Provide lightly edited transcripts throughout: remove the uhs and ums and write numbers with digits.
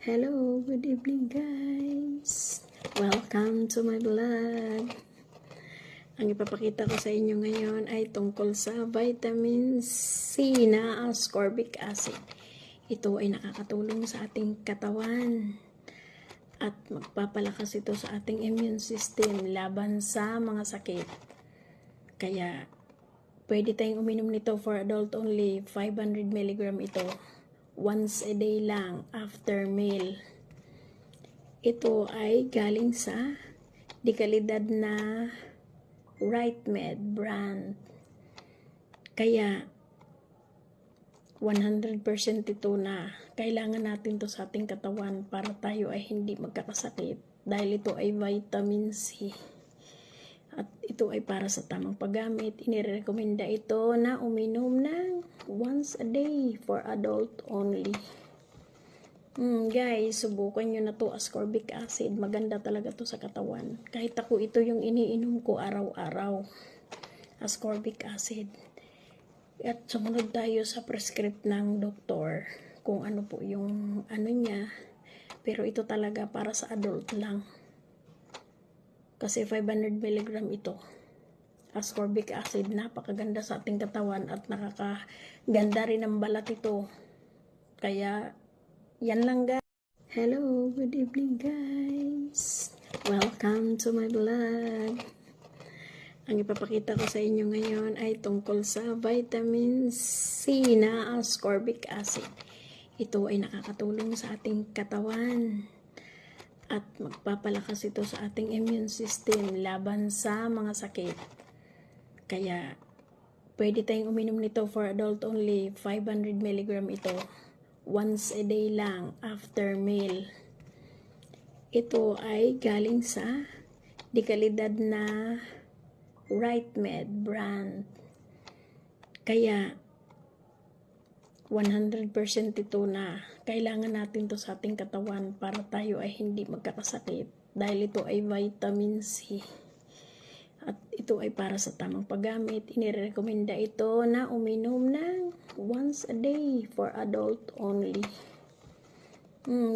Hello, good evening guys. Welcome to my vlog. Ang ipapakita ko sa inyo ngayon ay tungkol sa vitamin C na ascorbic acid. Ito ay nakakatulong sa ating katawan at magpapalakas ito sa ating immune system laban sa mga sakit. Kaya pwede tayong uminom nito for adult only. 500 mg ito. Once a day lang after meal. Ito ay galing sa dekalidad na RightMed brand. Kaya 100% ito na kailangan natin to sa ating katawan para tayo ay hindi magkakasakit dahil ito ay vitamin C. At ito ay para sa tamang paggamit. Inirekomenda ito na uminom ng once a day for adult only. Guys, subukan nyo na to ascorbic acid. Maganda talaga to sa katawan. Kahit ako, ito yung iniinom ko araw-araw. Ascorbic acid. At sumunod tayo sa prescript ng doktor kung ano po yung ano niya. Pero ito talaga para sa adult lang. Kasi 500 mg ito. Ascorbic acid, napakaganda sa ating katawan at nakakaganda rin ang balat ito. Kaya, yan lang guys. Hello, good evening guys. Welcome to my vlog. Ang ipapakita ko sa inyo ngayon ay tungkol sa vitamin C na ascorbic acid. Ito ay nakakatulong sa ating katawan at magpapalakas ito sa ating immune system laban sa mga sakit. Kaya pwede tayong uminom nito for adult only. 500 mg ito. Once a day lang after meal. Ito ay galing sa dekalidad na RightMed brand. Kaya 100% ito na kailangan natin to sa ating katawan para tayo ay hindi magkakasakit dahil ito ay vitamin C. At ito ay para sa tamang paggamit. Inirekomenda ito na uminom ng once a day for adult only.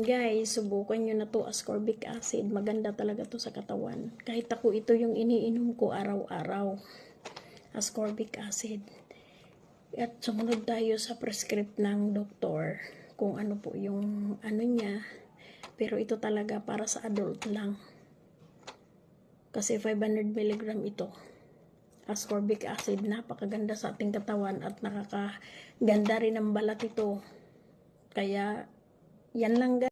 Guys, subukan nyo na to ascorbic acid. Maganda talaga to sa katawan. Kahit ako, ito yung iniinom ko araw-araw. Ascorbic acid. At sumunod tayo sa prescript ng doktor kung ano po yung ano niya. Pero ito talaga para sa adult lang. Kasi 500 mg ito. Ascorbic acid, napakaganda sa ating katawan at nakakaganda rin ang balat ito. Kaya, yan lang guys.